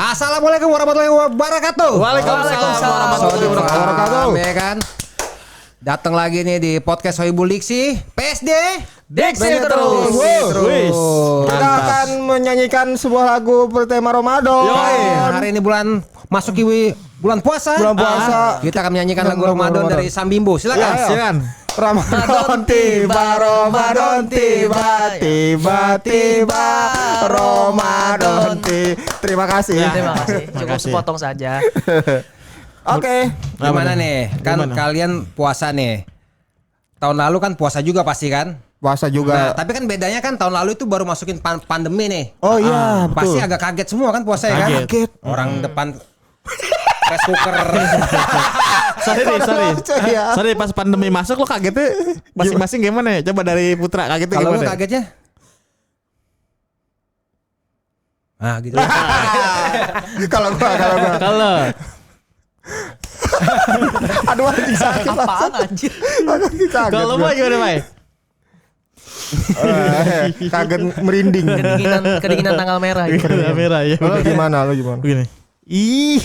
Assalamualaikum warahmatullahi wabarakatuh. Waalaikumsalam warahmatullahi wabarakatuh. Ya kan. Datang lagi nih di podcast Sohibul Diksi PSD Diksi terus. Kita akan menyanyikan sebuah lagu bertema Ramadan. Hari ini masuki bulan puasa. Bulan puasa. Kita akan menyanyikan lagu Ramadan dari Sam Bimbo. Silakan. Ramadan tiba, Ramadan tiba, tiba-tiba Ramadan tiba. Terima kasih. Terima kasih. Cukup sepotong saja. Oke. Gimana nih? Kan kalian puasa nih. Tahun lalu kan puasa juga pasti kan? Puasa Nah, juga. tapi kan bedanya kan tahun lalu itu baru masukin pandemi nih. Oh iya, Pasti betul. agak kaget semua kan puasa ya kan? Kaget. Orang depan rice cooker. Sorry pas pandemi masuk lo kagetnya masing-masing gimana ya? Coba dari Putra kagetnya Kalau lu gimana? kagetnya? Ah gitu. Kalau gua. Aduh anjing sakit. Apaan anjir? Anjing kaget. Kalau gua. mau gimana, Bay? Kaget merinding. Kedinginan tanggal merah gitu. Merah ya. Lu gimana? Begini. Ih.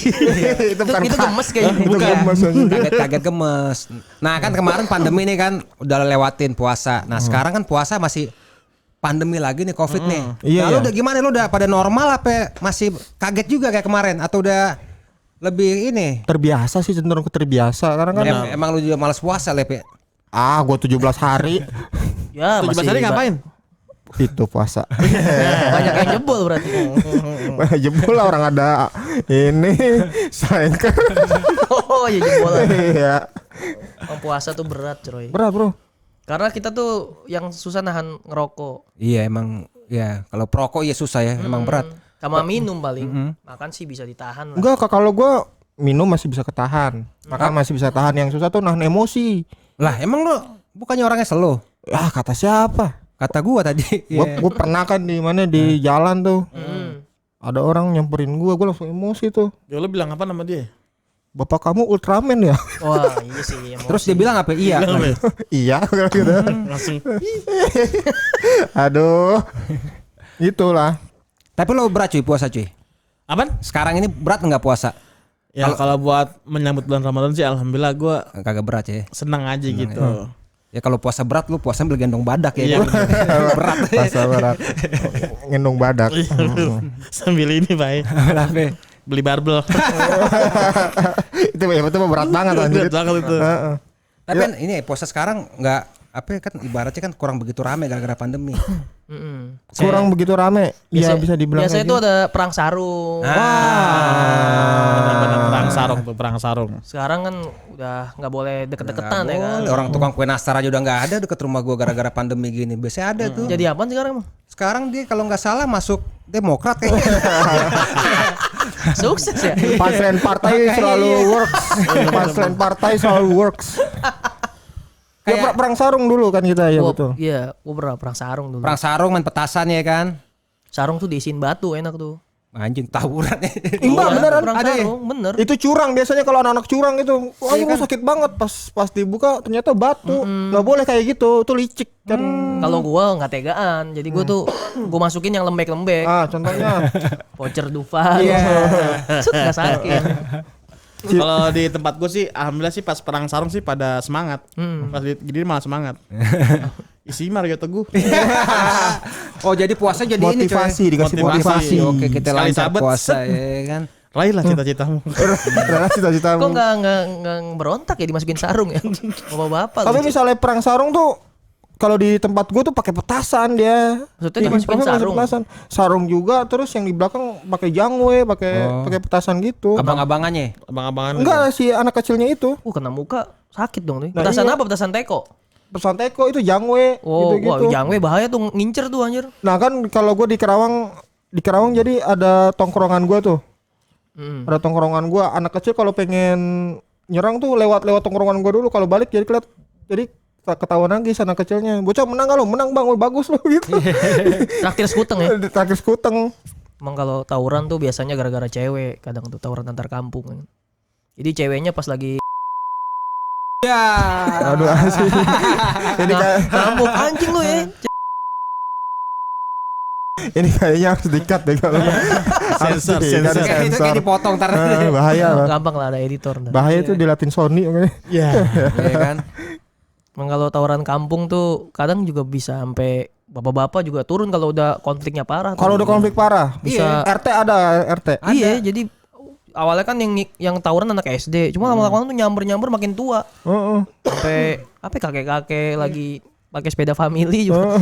Itu bukan Itu gemes kayaknya. Itu gemes anjing. Kaget gemes. Nah kan kemarin pandemi nih kan udah lewatin puasa. Nah sekarang kan puasa masih pandemi lagi nih COVID nih. Iya, Nah lu iya. udah gimana? Lu udah pada normal apa masih kaget juga kayak kemarin? Atau udah lebih ini? Terbiasa sih, cenderung terbiasa karena kan Emang lu juga malas puasa Lep ya? gua 17 hari Ya 17 masih hari ngapain? itu puasa. banyak yang jebol berarti. Jebol lah orang ada ini sengker. Oh ya jebol. Iya. Orang puasa tuh berat coy. Berat, Bro. Karena kita tuh yang susah nahan ngerokok. Iya emang ya kalau perokok ya susah ya emang berat. Sama minum paling. Makan sih bisa ditahan lah. Enggak, kalau gua minum masih bisa ketahan. Makan masih bisa tahan. Yang susah tuh nahan emosi. Lah emang lu bukannya orangnya slow? Ah, kata siapa? Kata gua tadi. Gua pernah kan di mana di jalan tuh. Ada orang nyamperin gua langsung emosi tuh. Ya lo bilang apa nama dia? Bapak kamu Ultraman ya? Wah iya sih. Terus dia bilang apa? Iya. Iya gitu. Langsung. Aduh. Itulah. Tapi lo berat cuy puasa cuy. Apaan? Sekarang ini berat nggak puasa? Ya kalau buat menyambut bulan Ramadan sih alhamdulillah gue Kagak berat ya. senang aja gitu. Ya kalau puasa berat lu puasa sambil gendong badak ya. Iya. Kan? Berat. Masa berat. Ngendong badak. Sambil ini, Bay. Beli barbel. Itu berat banget anjir. Berat banget itu. Heeh. Tapi kan ini puasa sekarang nggak apa ya, kan ibaratnya kan kurang begitu rame gara-gara pandemi. Kurang begitu rame. Iya bisa dibilang. Biasanya kayak tuh ada perang sarung. Benar-benar perang sarung. Sekarang kan udah nggak boleh deket-deketan ya kan. Orang tukang kue nastar aja udah nggak ada deket rumah gua gara-gara pandemi gini. Biasanya ada tuh. Jadi apaan sekarang emang? Sekarang dia kalau nggak salah masuk Demokrat kayaknya. Sukses ya. Punchline partai selalu works. Punchline partai selalu works. Ya perang sarung dulu kan kita ya betul. Iya, gua pernah perang sarung dulu. Perang sarung main petasan ya kan. Sarung tuh diisiin batu enak tuh. Anjing tawuran. Enggak beneran Perang ada ya. sarung, bener. Itu curang biasanya kalau anak-anak curang itu. Wah, gua sakit banget pas dibuka ternyata batu. Enggak boleh kayak gitu. Itu licik kan. Kalau gua nggak tegaan, jadi gua tuh gua masukin yang lembek-lembek. Ah, contohnya Voucher Dufan. Set nggak sakit. Kalau di tempat gue sih alhamdulillah sih pas perang sarung sih pada semangat. Pas gini malah semangat. Isi Mario Teguh. Oh jadi puasa jadi ini coy. motivasi dikasih motivasi. Oke kita Sekali lancar sabet, puasa set. ya kan. Raihlah cita-citamu. Adalah cita-citamu. Kok nggak berontak ya dimasukin sarung ya? Bapak-bapak. Tapi lucu. misalnya perang sarung tuh kalau di tempat gue tuh pakai petasan dia. Maksudnya Iya, dimasukin pakai sarung? petasan. Sarung juga terus yang di belakang pakai jangwe, pakai petasan gitu. Abang-abangannya. Abang-abangan. Enggak si anak kecilnya itu. Kena muka sakit dong nih. Nah, Petasan iya. apa? Petasan teko. Pesan teko itu jangwe Oh, wah, gitu-gitu. jangwe bahaya tuh ngincer tuh anjir. Nah kan kalau gue di Kerawang jadi ada tongkrongan gue tuh. Ada tongkrongan gue. Anak kecil kalau pengen nyerang tuh lewat tongkrongan gue dulu. Kalau balik jadi ketahuan lagi anak kecilnya. Bocah menang gak lo? Menang bang, oh, bagus lo gitu. Traktir skuteng ya. Terakhir sekuteng. Emang kalau tawuran tuh biasanya gara-gara cewek, kadang tuh tawuran antar kampung kan. Jadi ceweknya pas lagi Ya. Aduh asli. Jadi kayak ngambuk anjing lu ya. Ini kayaknya harus di-cut deh kalau. Harus Sensor, di-cut, sensor. Kayak itu kayak dipotong ntar. bahaya lah. Gampang lah ada editor. Ntar. Bahaya itu dilatin Sony. Iya. Iya kan? Emang kalau tawuran kampung tuh kadang juga bisa sampai bapak-bapak juga turun kalau udah konfliknya parah. Kalau udah konflik parah, Bisa- RT ada RT. Iya, jadi awalnya kan yang tawuran anak SD, cuma lama-lama tuh nyamber makin tua. Heeh. Sampai apa kakek-kakek lagi pakai sepeda family juga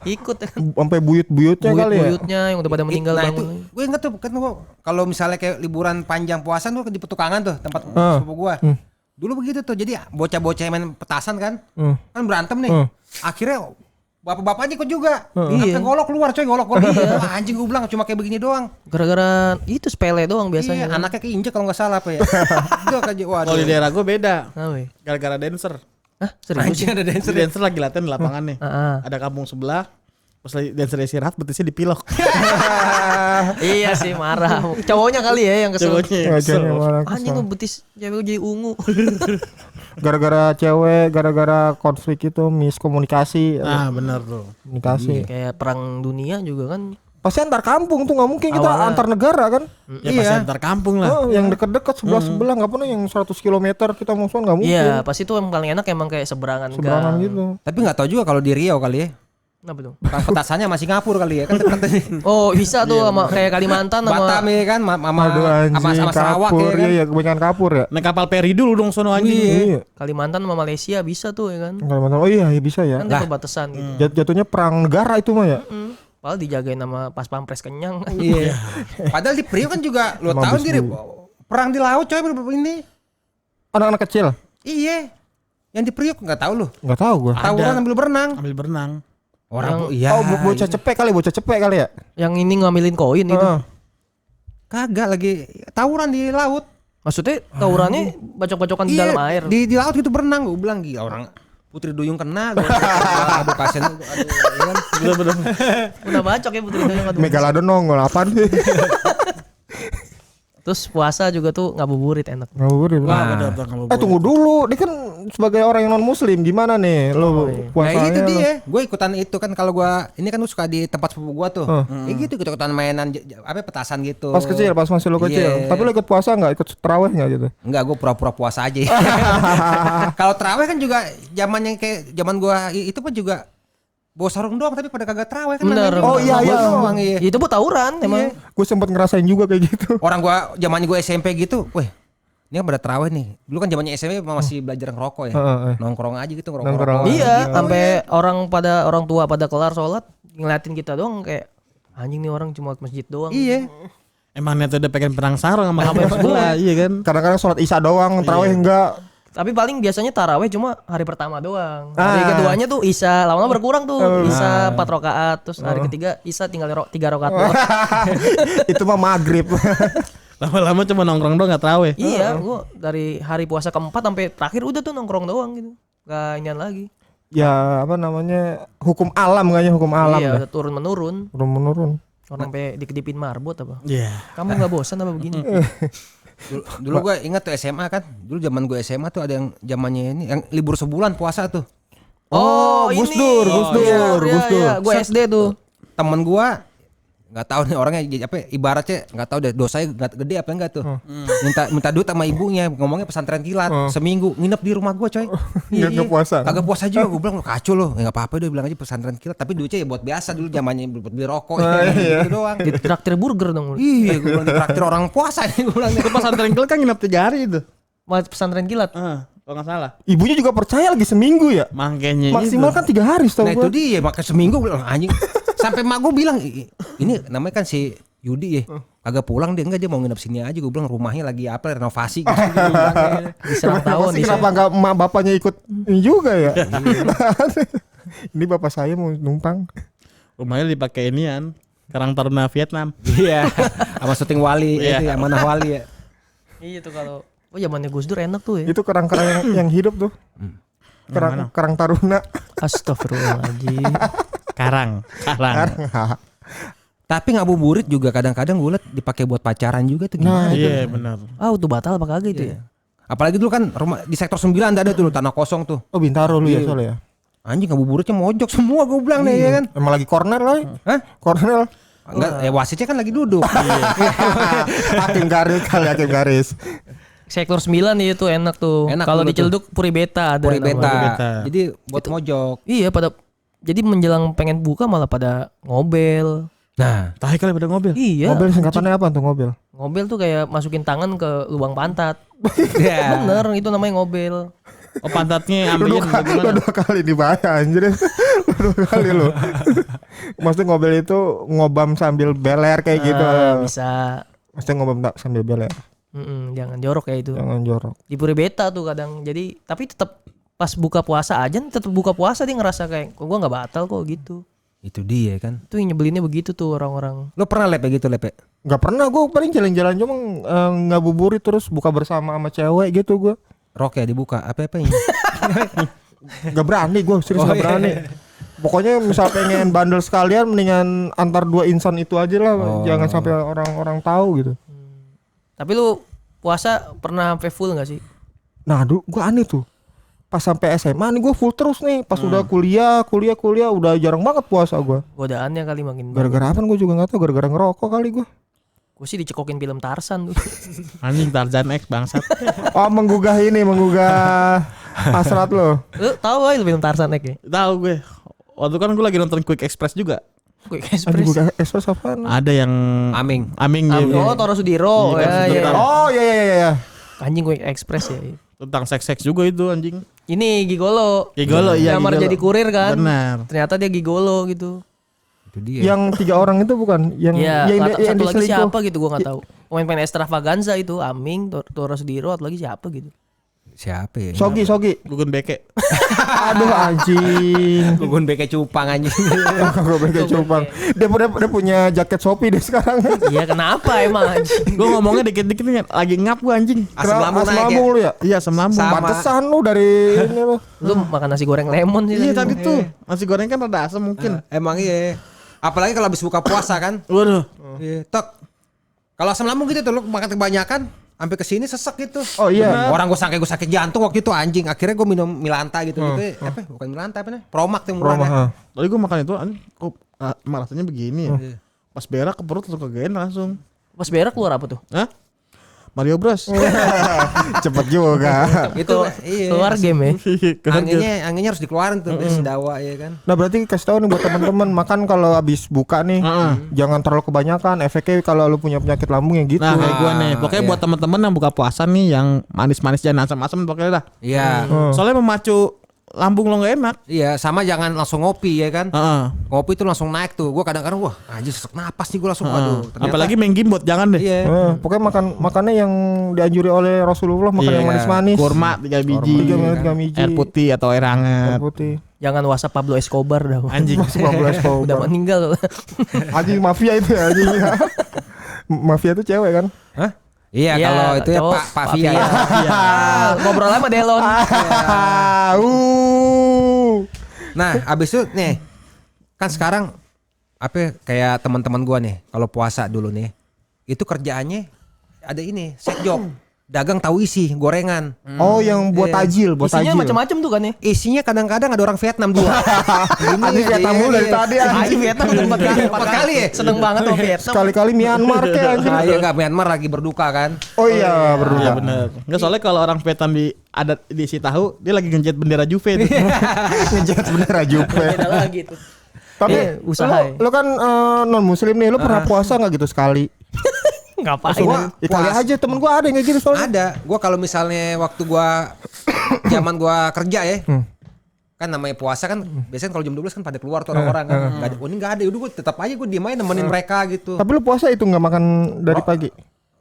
ikut ya kan. Sampai buyut-buyutnya kali ya. Buyut-buyutnya yang udah pada meninggal Nah, bangun itu lagi. gue inget tuh kan gua kalau misalnya kayak liburan panjang puasa tuh di Petukangan tuh tempat sepupu gua. Dulu begitu tuh. Jadi bocah-bocah yang main petasan kan. Kan berantem nih. Akhirnya bapak-bapaknya ikut juga. Iya. Sampai golok keluar coy, golok-golok. Wah, anjing gue bilang cuma kayak begini doang. Gara-gara itu sepele doang biasanya. Iya, anaknya keinjek kalau nggak salah apa ya. Itu aja waduh. Kalau di daerah gue beda. Nah, weh. Gara-gara dancer. Hah, serius Anjing sih? ada Jadi dancer. dancer lagi latihan di lapangan nih. Heeh. Ada kampung sebelah. Pas lagi dancer istirahat betisnya dipilok. Iya sih marah. Cowoknya kali ya yang kesel. Cowoknya yang kesel. Wajahnya malah Anjing kesel. lu betis cewek lu jadi ungu. Gara-gara cewek, gara-gara konflik itu miskomunikasi. Nah bener tuh. Komunikasi. Kayak perang dunia juga kan. Pasti antar kampung tuh nggak mungkin kita Awalnya. antar negara kan? Ya pasti antar kampung lah. Oh, yang deket-deket sebelah-sebelah nggak pernah yang 100 km kita musuhan nggak mungkin. Iya, pasti tuh yang paling enak emang kayak seberangan Seberangan gang. gitu. Tapi nggak tahu juga kalau di Riau kali ya. Kenapa tuh? Petasannya masih Singapura kali ya kan dekat nih. Oh, bisa tuh sama kayak Kalimantan sama Batam ya kan Aduh anjing, sama Sarawak kapur. ya kan. Iya, kebanyakan kapur ya. Naik kapal peri dulu dong sono anjing. Iya. Kalimantan sama Malaysia bisa tuh ya kan. Kalimantan. Oh iya, bisa ya. Kan dia perbatasan gitu. Jatuhnya perang negara itu mah ya. Padahal dijagain sama pas pampres kenyang. Iya. Padahal di Priok kan juga lo tahu diri perang di laut coy ini. Anak-anak kecil. Iya. Yang di Priok nggak tahu lo. Nggak tahu gua. Tawuran ambil berenang. Ambil berenang. Orang iya. Oh, bocah cepek kali ya. Yang ini ngambilin koin itu. Heeh. Kagak lagi tawuran di laut. Maksudnya tawurannya bacok-bacokan di dalam air. Di laut gitu berenang gue bilang gila orang Putri Duyung kena. Aduh kasihan. Aduh, Bener-bener. Udah bacok ya Putri Duyung. Aduh. Megalodon nongol apaan sih? Terus puasa juga tuh ngabuburit enak. Ngabuburit. Wah bener tuh kamu. Tunggu dulu, dia kan sebagai orang yang non muslim gimana nih lo Nah puasanya? itu lo? dia, gue ikutan itu kan kalau gue ini kan gue suka di tempat sepupu gue tuh, ya gitu ikutan mainan apa petasan gitu. Pas kecil, pas masih lo kecil. Iya. Tapi lo ikut puasa nggak? Ikut terawih nggak gitu? Enggak, gue pura-pura puasa aja. Kalau terawih kan juga zamannya kayak zaman gue itu pun juga bawa sarung doang tapi pada kagak terawih kan. Bener. namanya. Oh, iya, Bawa iya. doang, iya. Itu buat tawuran emang. Gue sempet ngerasain juga kayak gitu. Orang gue zamannya gue SMP gitu, weh. Ini kan pada terawih nih. Dulu kan zamannya SMP masih belajar ngerokok ya. Nongkrong aja gitu Nongkrong. ngerokok. Iya, sampai orang tua pada kelar sholat ngeliatin kita doang kayak anjing nih orang cuma ke masjid doang. Iya. Emang niatnya udah pengen perang sarung sama kampung sebelah. Iya kan. Kadang-kadang sholat isya doang, terawih enggak. Tapi paling biasanya taraweh cuma hari pertama doang. Hari keduanya tuh isya, lama-lama berkurang tuh. Isya 4 rakaat, terus hari ketiga isya tinggal 3 rakaat doang. Itu mah maghrib. Lama-lama cuma nongkrong doang gak terawih. Iya, gua dari hari puasa keempat sampai terakhir udah tuh nongkrong doang gitu. Gak inian lagi. Ya apa namanya, hukum alam kayaknya, hukum alam Iya, dah. udah turun menurun. Turun menurun. Orang sampai dikedipin marbot apa? Iya. Kamu nggak bosan apa begini? Dulu gue ingat tuh SMA kan. Dulu zaman gue SMA tuh ada yang zamannya ini yang libur sebulan puasa tuh. Gus Dur, Gus Dur, Gus Dur. Iya, gue SD tuh. Temen gua nggak tahu nih orangnya apa ibaratnya nggak tahu deh dosanya gede apa enggak tuh. Minta duit sama ibunya ngomongnya pesantren kilat seminggu nginep di rumah gua coy. Nggak puasa. Agak puasa juga gua bilang kacau loh. Enggak apa-apa dia bilang aja pesantren kilat tapi duitnya ya buat biasa dulu zamannya buat beli rokok gitu doang. Di traktir burger dong. Iya gua bilang ditraktir orang puasa nih gua bilang. Itu pesantren kilat kan nginep 3 hari itu. Pesantren kilat. Kalau nggak salah. Ibunya juga percaya lagi seminggu ya. Makanya Maksimal kan 3 hari setahu Nah gua. itu dia makanya seminggu gua bilang anjing. Sampai mak gua bilang ini namanya kan si Yudi ya. Agak pulang dia enggak dia mau nginep sini aja gua bilang rumahnya lagi apa renovasi gitu. Gua bilang, Diserang tahun Pasti kenapa nggak emak bapaknya ikut ini juga ya? Ini bapak saya mau numpang. rumahnya dipakai inian. Karang Taruna Vietnam. Iya. Sama syuting Wali Iya. itu ya Manah Wali ya. Iya tuh kalau zamannya Gus Dur enak tuh ya. Itu kerang-kerang yang hidup tuh. Kerang Taruna. Astagfirullahaladzim. Karang. Tapi ngabuburit juga kadang-kadang gue liat dipakai buat pacaran juga tuh gimana? Iya benar. Tuh batal apa kagak itu ya? Apalagi dulu kan rumah di sektor 9 ada tuh tanah kosong tuh. Oh Bintaro lu ya soalnya ya. Anjing ngabuburitnya mojok semua gue bilang nih ya kan. Emang lagi corner lah. Hah? Corner. Enggak, wasitnya kan lagi duduk. Hakim garis. Sektor 9 itu enak tuh. Enak Kalau dulu di Ciledug Puri Beta ada. Puri namanya. Beta. Jadi buat mojok. Iya pada. Jadi menjelang pengen buka malah pada ngobel. Nah, Tahi kali pada mobil. Iya. Ngobel singkatannya apa tuh ngobel? Ngobel tuh kayak masukin tangan ke lubang pantat. ya. Bener itu namanya ngobel. Oh pantatnya Lu ambilin bagaimana? dua kali dibayar anjir. Lu 2 kali lu. Maksudnya ngobel itu ngobam sambil beler kayak gitu. Bisa. Maksudnya ngobam sambil beler. Jangan jorok ya itu. Jangan jorok. Di Puri Beta tuh kadang. Jadi tapi tetap pas buka puasa aja tetap buka puasa dia ngerasa kayak kok gua nggak batal kok gitu. Itu dia kan. Itu yang nyebelinnya begitu tuh orang-orang. Lo pernah lepe gitu lepe? Gak pernah gue paling jalan-jalan cuma ngabuburit terus buka bersama sama cewek gitu gue. Rok ya dibuka apa ini? Gak berani gue serius gak berani. Pokoknya misal pengen bandel sekalian mendingan antar 2 insan itu aja lah. Jangan sampai orang-orang tahu gitu. Tapi lu puasa pernah sampai full gak sih? Nah gue aneh tuh. Pas sampai SMA nih gue full terus nih. Pas udah kuliah udah jarang banget puasa gue. Godaannya kali makin banyak. Gara-gara apa gue juga gak tahu. Gara-gara ngerokok kali gue. Gue sih dicekokin film Tarzan tuh. Anjing Tarzan X bangsat. Oh menggugah hasrat lo. Lu tahu aja film Tarzan ya? Tahu gue. Waktu kan gue lagi nonton Quick Express juga. Quick Aduh Express. gugah express apaan? Ada yang Aming. Oh, Toro Sudiro. Iya, Ya, ya. Oh iya. Anjing Quick Express ya. tentang seks juga itu anjing. Ini gigolo. Gigolo iya. Nyamar gigolo. jadi kurir kan. Benar. Ternyata dia gigolo gitu. Itu dia. Yang 3 orang itu bukan yang Iya, yang satu lagi diselingkuh. siapa gitu gua enggak tahu. Pemain-pemain extravaganza itu Aming, Toro Sudiro, atau lagi siapa gitu. Siapa ya? Sogi. Gugun beke. Aduh anjing. Gugun beke cupang anjing. Gue beke cupang. Dia punya jaket Shopee deh sekarang. Iya, kenapa emang anjing? Gue ngomongnya dikit-dikit nih lagi ngap gue anjing. Asam lambung naik ya? lambung lu ya? Iya asam lambung. Sama. Pantesan lu dari ini lu. Lu makan nasi goreng lemon sih. Iya tadi tuh nasi goreng kan rada asam mungkin. Emang iya. Apalagi kalau habis buka puasa kan. Waduh. Iya, tok. Kalau asam lambung gitu tuh lu makan kebanyakan sampai ke sini sesek gitu. Oh iya. Orang gue sangka gue sakit jantung waktu itu anjing. Akhirnya gue minum Milanta gitu. Apa? Bukan Milanta apa nih? Promak tuh murah. Proma. Tadi gue makan itu anjing kok rasanya begini ya. Pas berak ke perut langsung kegeden langsung. Pas berak keluar apa tuh? Hah? Mario Bros. Cepet juga. Itu iya. Keluar game ya. Anginnya harus dikeluarin tuh sendawa ya kan. Nah berarti kasih tahu nih buat teman-teman makan kalau habis buka nih jangan terlalu kebanyakan. Efeknya kalau lu punya penyakit lambung ya gitu. Nah kayak gue nih. Pokoknya iya. buat teman-teman yang buka puasa nih yang manis-manis jangan asam-asam pokoknya dah. Iya. Soalnya memacu lambung lo gak enak. Iya, sama jangan langsung ngopi ya kan. Heeh. Ngopi tuh langsung naik tuh. Gue kadang-kadang wah anjir sesak napas nih gue langsung aduh. Ternyata- Apalagi main gimbot jangan deh. Iya. Pokoknya makannya yang dianjuri oleh Rasulullah makan Iya. yang manis-manis. Kurma 3 biji. 3 biji. Air putih atau air Air hangat. putih. Jangan WhatsApp Pablo Escobar dah. Anjing. 19 Udah meninggal. Anjing mafia itu ya anjing. Mafia itu cewek kan? Hah? Iya, Iya, kalau itu ya cowok, Pak Via. Via. Ngobrol sama Delon. Nah, abis itu nih kan sekarang apa ya, kayak teman-teman gua nih kalau puasa dulu nih itu kerjaannya ada ini set job dagang tahu isi gorengan. Oh yang buat tajil, buat Isinya tajil. macam-macam tuh kan ya. Isinya kadang-kadang ada orang Vietnam dua. Anjing Vietnam mulu dari tadi anjing. Anjing Vietnam udah 4 kali ya? Seneng banget sama Vietnam. Sekali-kali Myanmar kayak anjing. Nah, iya enggak Myanmar lagi berduka kan. Oh iya berdua. Iya benar. Enggak soalnya kalau orang Vietnam di adat diisi tahu dia lagi ngejet bendera Juve tuh. Ngejet bener Juve. Beda lagi tuh. Tapi usaha lu kan non muslim nih, lu pernah puasa enggak gitu sekali? Ngapain? Ya kali aja temen gua ada yang kayak gitu soalnya. Ada. Gua kalau misalnya waktu gua zaman gua kerja ya. Kan namanya puasa kan biasanya kalau jam 12 kan pada keluar tuh orang-orang kan. Enggak ada. Oh, ini enggak ada. Udah gua tetap aja gua diem aja nemenin mereka gitu. Tapi lu puasa itu enggak makan dari pagi?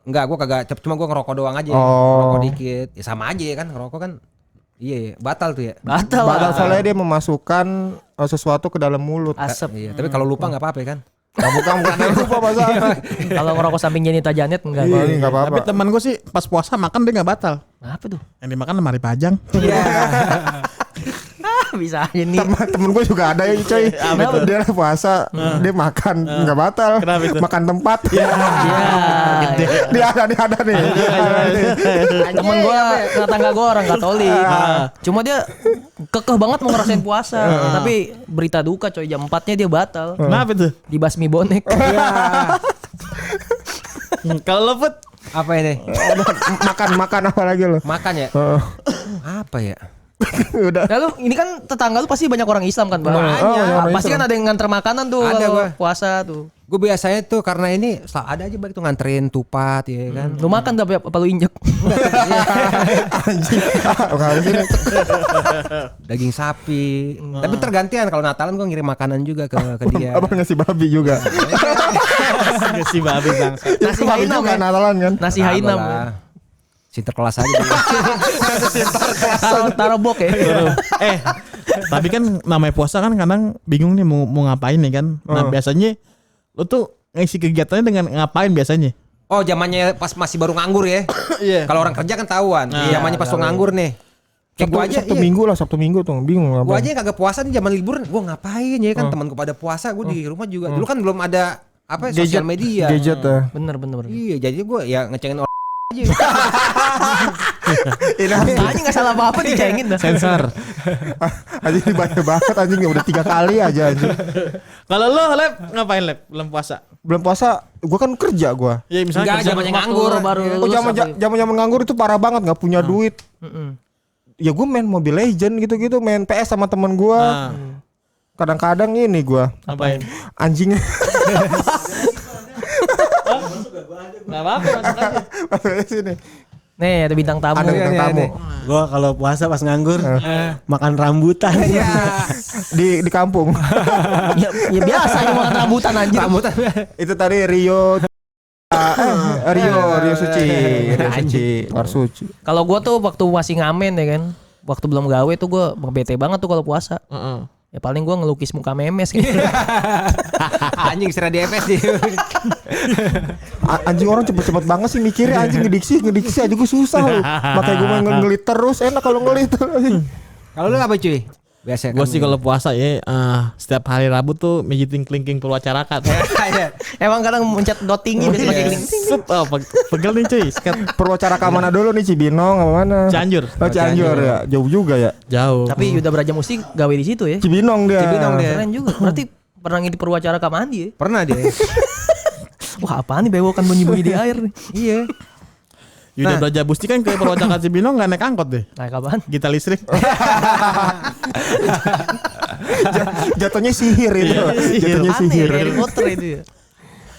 Enggak, gua kagak cuma gua ngerokok doang aja. Oh. Ngerokok dikit. Ya sama aja ya kan ngerokok kan. Iya, batal tuh ya. Batal Batal lah. soalnya dia memasukkan sesuatu ke dalam mulut. Asap. Iya, tapi kalau lupa enggak apa-apa ya kan. Bukan lupa masalah. Kalau ngerokok samping Janita Janet enggak. Iya, enggak Tapi apa-apa. teman gue sih pas puasa makan dia nggak batal. Apa tuh? Yang dimakan lemari pajang. Bisa aja nih. Temen gue juga ada ya coy. Dia puasa, dia makan nggak batal. Kenapa itu? Makan tempat. Iya. Dia ada nih. Temen gua, tetangga gua orang Katolik. Cuma dia kekeh banget mau ngerasain puasa. Tapi berita duka coy, jam 4-nya dia batal. Kenapa tuh? Dibasmi bonek. Kalau lo Put, Apa ini? makan apa lagi lo? Makan ya? Apa ya? Udah. Lalu ini kan tetangga lu pasti banyak orang Islam kan, Bang? Banyak. Pasti kan ada yang nganter makanan tuh Ada kalau gua. puasa tuh. Gue biasanya tuh karena ini ada aja baik tuh nganterin tupat ya kan. Lu makan tapi apa lu injek? Daging sapi. Tapi tergantian kalau Natalan gue ngirim makanan juga ke dia. Abang ngasih babi juga. si babi bang. Nasi Babi hainam juga ya. Natalan kan. Nasi Sabar hainam. lah. Sinterklas aja dia. Taruh bok ya. Tapi kan namanya puasa kan kadang bingung nih mau ngapain nih kan. Nah biasanya lo tuh ngisi kegiatannya dengan ngapain biasanya? Oh zamannya pas masih baru nganggur ya. Iya. Kalau orang kerja kan tahuan. Zamannya pas lo nganggur nih. Kayak gue aja Sabtu Minggu tuh bingung Gue apa. aja yang kagak puasa nih zaman liburan. Gue ngapain ya kan temanku pada puasa. Gue di rumah juga. Dulu kan belum ada apa sosial media. Gadget ya. Bener. Iya jadi gue ya ngecengin orang aja. Tanya nggak salah apa-apa dicengin dah. Sensor. Anjing dibayar banget anjing udah 3 kali aja anjing. Kalau lo Lep ngapain Lep belum puasa? Belum puasa, gua kan kerja gua. Ya misalnya Enggak, kerja zamannya Waktu nganggur. baru Oh lulus apa- zaman nganggur itu parah banget, nggak punya duit. Ya gua main Mobile Legend gitu-gitu, main PS sama temen gua. Nah, Kadang-kadang ini gua ngapain? anjing. Nggak apa-apa masuk aja. Sini. Nih ada bintang tamu. Ada bintang tamu. Gua kalau puasa pas nganggur makan rambutan. Di kampung. ya biasa yang makan rambutan anjir. Itu tadi Rio Suci. Luar suci. Kalau gua tuh waktu masih ngamen ya kan. Waktu belum gawe tuh gua bete banget tuh kalau puasa. Ya paling gua ngelukis muka memes gitu. Anjing serah di FS dia. Anjing orang cepet-cepet banget sih mikirnya anjing ngediksi aja gue susah loh. Makanya gue main ngelit terus enak kalau ngelit. Kalau lu apa cuy? Biasa Gue sih kalau puasa ya setiap hari Rabu tuh mijitin kelingking Purwacaraka. Emang kadang mencet dot tinggi biasa pakai link. Set, pegel nih cuy. Sket Purwacaraka mana dulu nih, Cibinong apa mana? Cianjur. Oh, Cianjur ya. Jauh juga ya. Jauh. Tapi Yuda Braja Musti gawe di situ ya. Cibinong dia. Keren juga. Berarti pernah ngidi Purwacaraka mandi ya. pernah dia. Wah apaan nih bewokan bunyi-bunyi di air nih. Iya. Yuda Braja Busti kan ke Purwacaraka Cibinong nggak naik angkot deh. Nah kapan? Gita listrik. Jatuhnya sihir itu. Jatuhnya Aneh sihir. Harry Potter itu ya.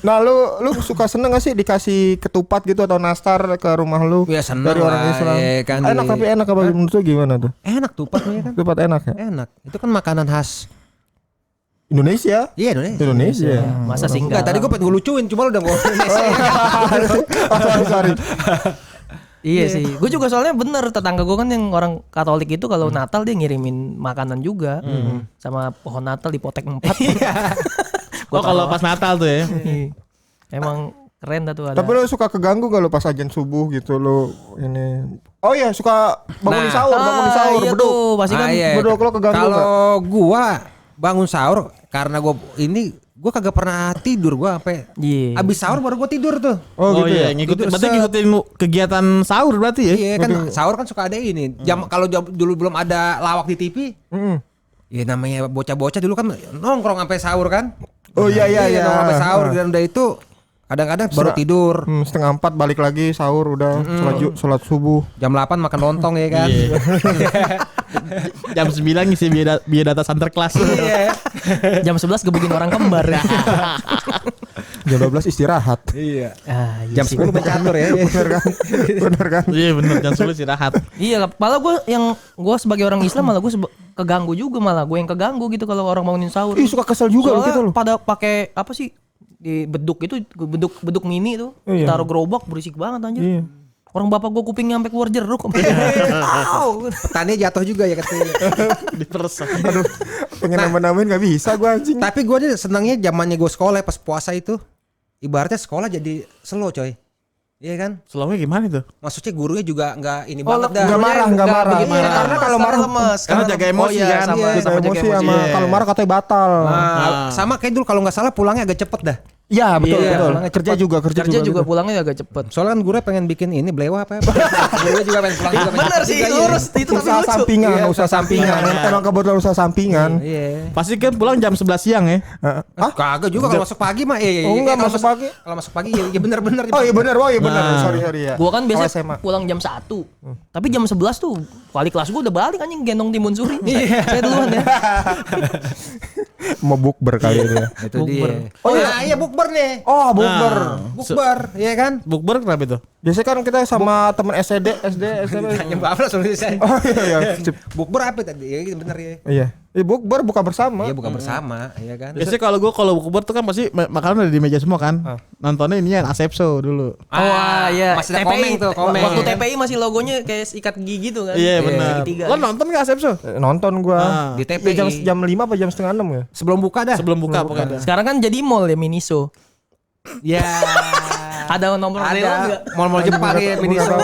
Nah, lu suka seneng gak sih dikasih ketupat gitu atau nastar ke rumah lu? Ya, seneng dari orang lah, Islam. ya kan, Enak tapi enak apa menurut lu gimana tuh? Enak tupat lu ya kan. Ketupat enak ya? Enak. Itu kan makanan khas Indonesia. Iya Indonesia. Indonesia. Masa sih Enggak, tadi gue pengen ngelucuin cuma lu udah ngomong Indonesia. Sorry. Iya sih. Gue juga soalnya bener tetangga gue kan yang orang Katolik itu kalau Natal dia ngirimin makanan juga. Sama pohon Natal dipotek 4. Oh kalau pas Natal tuh ya. Emang keren dah tuh ada. Tapi lu suka keganggu gak lu pas ajan subuh gitu lu ini? Oh iya suka bangun Nah. sahur, iya beduk. tuh, pasti kan iya. Beduk lo keganggu gak? Kalau gua bangun sahur karena gua kagak pernah tidur gua sampai Iya. abis sahur baru gua tidur tuh. Oh gitu iya, ya. ngikutin. Tidur Berarti set. ngikutin kegiatan sahur berarti ya. Iya kan sahur kan suka ada ini. Kalau dulu belum ada lawak di TV, ya namanya bocah-bocah dulu kan nongkrong sampai sahur kan. Oh iya. Nongkrong sampai sahur dan udah itu kadang-kadang baru tidur. 3:30 balik lagi sahur udah sholat subuh. Jam 8 makan lontong ya kan. Iya. Jam 9 ngisi biodata center kelas. Iya. Jam 11 gebukin orang kembar. Jam 12 istirahat. Iya. Ah, iya Jam sih. 10 main catur ya. Bener kan? Iya bener, jam 10 istirahat. Iya, malah gue sebagai orang Islam malah gue keganggu juga malah gue yang keganggu gitu kalau orang bangunin sahur. Ih suka kesel juga Soalnya gitu loh. pada pakai apa sih di beduk itu beduk mini tuh Iya. taruh gerobak berisik banget anjir. Iya. Orang bapak gue kupingnya sampai keluar jeruk. Petani jatuh juga ya katanya. Diperes. Aduh, pengen nambah-nambahin gak bisa gua anjing. Tapi gue nih senangnya zamannya gue sekolah pas puasa itu. Ibaratnya sekolah jadi slow coy. Iya kan? Slownya gimana tuh? Maksudnya gurunya juga nggak ini Oh, banget dah. nggak marah, nggak marah. begitu Iya, marah. karena kalau marah lemes. Karena jaga emosi iya, kan. sama, Iya, sama jaga emosi emosi. sama Iya. kalau marah katanya batal. Nah, sama kayak dulu kalau nggak salah pulangnya agak cepet dah. Iya betul Iya, betul. pulangnya Kerja juga Kerja pulangnya agak cepet. Soalnya kan gue pengen bikin ini belewa apa ya. Gue juga pengen pulang juga. Bener sih, lurus itu tapi Usaha lucu. sampingan, Iya, usaha sampingan. Emang kebetulan usaha sampingan. Iya. Pasti kan pulang jam 11 siang ya. Kagak juga kalau masuk pagi mah. Iya. Oh, enggak, Kalau masuk pagi. Kalau masuk pagi ya bener-bener. Oh iya benar, Nah. Sorry ya. Gua kan Kalau biasanya SMA. pulang jam 1. Tapi jam 11 tuh wali kelas gua udah balik anjing gendong timun suri. Saya duluan ya. Mau bukber kali ini ya. Itu dia. Oh, Oh iya. iya bukber nih. Oh bukber. Bukber, iya kan? Bukber kenapa itu? Biasanya kan kita sama temen SD. Tanya bapak soalnya saya. Oh iya. Sip. Bukber apa tadi? Ya bener ya. Iya. Bukber buka bersama. Iya bukan bersama, iya kan? Biasanya kalau bukber tuh kan pasti makanan ada di meja semua kan. Nontonnya ini yang Asepso dulu. Iya. Masih ada komeng tuh, komeng. Waktu ya kan? TPI masih logonya kayak ikat gigi gitu kan. Iya benar. Segitiga. Lo nonton gak Asepso? Nonton gua. Di TPI. Jam 5 apa jam setengah 6 ya? Sebelum buka dah. Sebelum buka pokoknya. Sekarang kan jadi mall ya Miniso. Ya. Ada nomor real Ada enggak? mall-mall Jepang ya Miniso.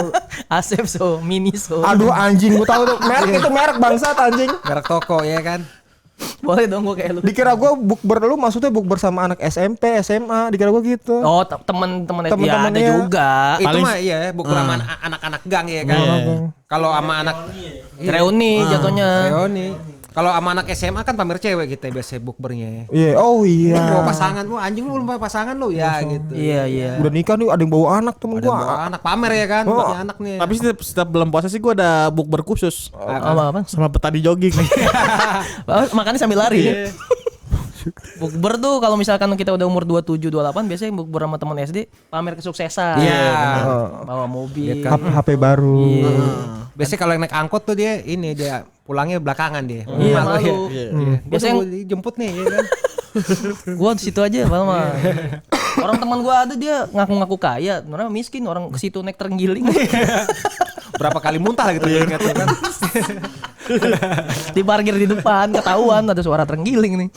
Asepso, Miniso. Aduh anjing gua tahu tuh. Merek itu merek bangsat anjing. Merek toko ya kan? Boleh dong gua kayak lu. Dikira gua bukber lu maksudnya bukber sama anak SMP, SMA, dikira gua gitu. Oh, teman-teman ya ada Temen-temennya. juga. Itu Paling- mah iya bukan sama anak-anak gang ya kan. Kalau sama anak Reuni jatuhnya. Reuni. Kalau sama anak SMA kan pamer cewek kita biasanya bukbernya. Iya, oh iya. Bawa pasangan, wah anjing lu belum bawa pasangan lu ya gitu. Iya, iya. Udah nikah nih ada yang bawa anak temen Ada gua. bawa anak pamer ya kan, punya anak nih. Tapi setiap bulan puasa sih gue ada bukber khusus Apa? sama petani jogging. Makannya sambil lari. Bukber tuh kalau misalkan kita udah umur 27 28 biasanya bukber sama teman SD pamer kesuksesan. Iya. Bawa mobil. HP baru. Iya. Biasanya kalau yang naik angkot tuh dia pulangnya belakangan dia. Iya, malu. Biasanya Biasanya dijemput nih ya kan. gua di situ aja malah mah. Orang teman gua ada dia ngaku-ngaku kaya, sebenarnya miskin, orang ke situ naik terenggiling. Berapa kali muntah gitu ya ingat kan. Diparkir di depan, ketahuan ada suara terenggiling nih.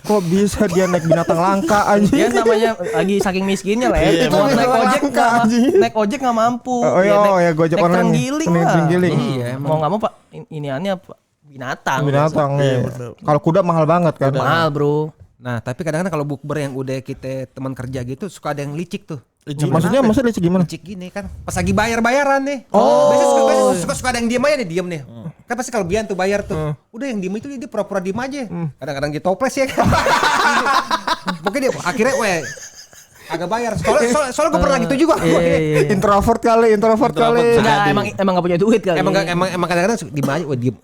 Kok bisa dia naik binatang langka anjing? Dia namanya lagi saking miskinnya lah ya. Itu Mau naik binatang ojek langka, nggak anjing. naik ojek nggak mampu. Oh, iya, naik, oh, ya, Gojek naik online. terenggiling Naik lah. terenggiling. Iya, Mau nggak mau pak iniannya apa? Binatang. Binatang ya. Kalau kuda mahal banget kan. Mahal bro. Nah, tapi kadang-kadang kalau bukber yang udah kita teman kerja gitu suka ada yang licik tuh. Maksudnya licik gimana? Licik gini kan. Pas lagi bayar-bayaran nih. Biasanya suka ada yang diem aja nih, diem nih. Kan pasti kalau Bian tuh bayar tuh. Udah yang diem itu dia pura-pura diem aja. Kadang-kadang dia toples ya kan. Pokoknya dia akhirnya agak bayar. Soalnya gue pernah gitu juga. Introvert kali. Enggak, emang nggak punya duit kali. Emang kadang-kadang diem aja, diem.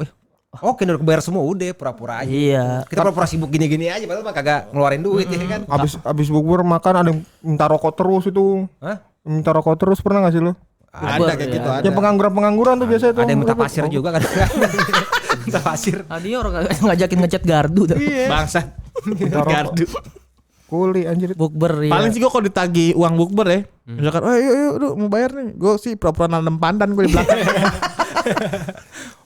Oke, udah kebayar semua udah pura-pura aja. Iya. Kita pura-pura sibuk gini-gini aja, padahal mah kagak ngeluarin duit ya kan. Abis bukber makan ada yang minta rokok terus itu. Hah? Minta rokok terus pernah gak sih lu? Ada kayak gitu, ada. Yang pengangguran tuh biasanya tuh. Ada yang minta pasir juga kan. Minta pasir. Tadi orang ngajakin ngechat gardu tuh. Bangsat. Gardu. Kuli anjir. Bukber ya. Paling sih gue kalau ditagih uang bukber ya. Misalkan, yuk mau bayar nih. Gue sih pura-pura nanam pandan gue di belakang.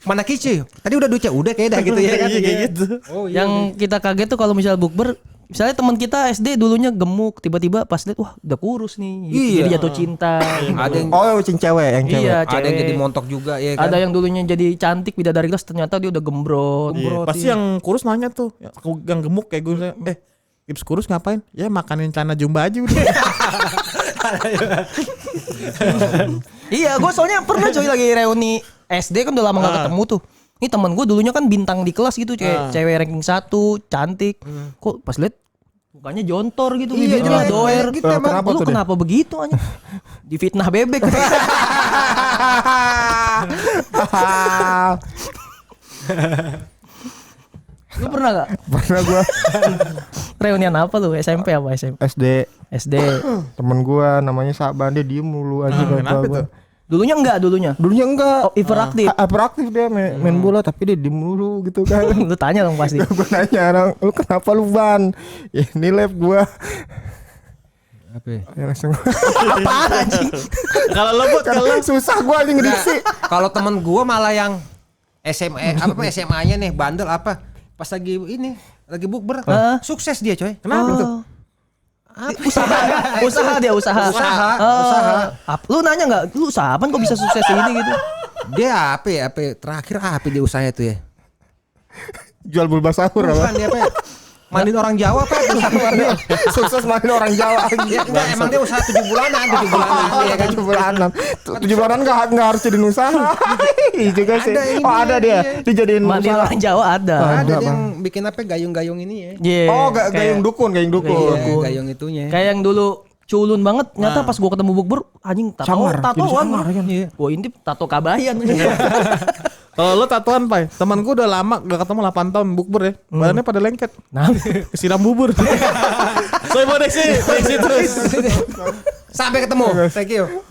Mana kici? Tadi udah duitnya udah kayak dah gitu ya kan. Iya, kayak gitu. Oh iya. Yang kita kaget tuh kalau misal bukber, misalnya teman kita SD dulunya gemuk, tiba-tiba pas lihat wah udah kurus nih. Iya. Jadi jatuh cinta. Ada yang Oh, cewek, yang cewek. Iya, ada yang cewek. jadi montok juga ya kan. Ada yang dulunya jadi cantik bidadari kelas ternyata dia udah gembrot. Iya, pasti yang kurus nanya tuh, yang gemuk kayak gue, Gips kurus ngapain? Ya makanin celana jumba aja udah. Iya, gue soalnya pernah coy lagi reuni SD kan udah lama gak ketemu tuh. Ini temen gue dulunya kan bintang di kelas gitu, cewek ranking 1, cantik. Kok pas liat mukanya jontor gitu, Iya, bibirnya jelek, doer. gitu emang. Kenapa Lu tuh dia? kenapa begitu aja? Difitnah bebek. Lu pernah gak? Pernah gua Reunian apa lu? SMP apa SMP? SD SD. temen gua namanya Saban, dia diem mulu anjing. Kenapa tuh? Dulunya enggak dulunya. Dulunya enggak. Oh, hiperaktif. Hyperaktif dia main bola tapi dia diem mulu gitu kan. Lu tanya dong pasti. Gue nanya, lu kenapa lu Ban? Ini lab gua. Apa ya? Ya langsung. Apaan anjing? Kalau lo buat kalau Susah gua anjing ngediksi. Kalau temen gua malah yang SMA-nya nih bandel apa? Pas lagi bukber, sukses dia coy. Kenapa tuh? Usaha dia usaha. Usaha. Lu nanya nggak? Lu usaha apaan kok bisa sukses ini gitu? Dia apa ya? Terakhir apa dia usahanya tuh ya? Jual bulba sahur apa? Bukan dia apa ya? Mandiin orang Jawa apa? Sukses main orang Jawa. Ya enggak, emang dia usaha 7 bulanan, 7 bulanan ya kan. 7 bulanan. 7 bulanan enggak harus jadi usaha. Iya juga sih. Ada ini, Oh, ada dia. iya. Dijadiin Mandi usaha. orang Jawa ada. Ada yang bikin apa gayung-gayung ini ya. Iya. Oh, kayak- gayung dukun. Iya, gayung itunya. Kayak yang dulu culun banget, nyata pas gua ketemu bukber anjing Samar, jadi tatoan. samar, kan? Iya. Gua intip tato kabayan. Kalau lo tatoan, Pai. Teman gue udah lama gak ketemu 8 tahun bukber ya. Badannya pada lengket. Nah, Kesiram bubur. Soy bodeksi terus. Sampai ketemu. Thank you.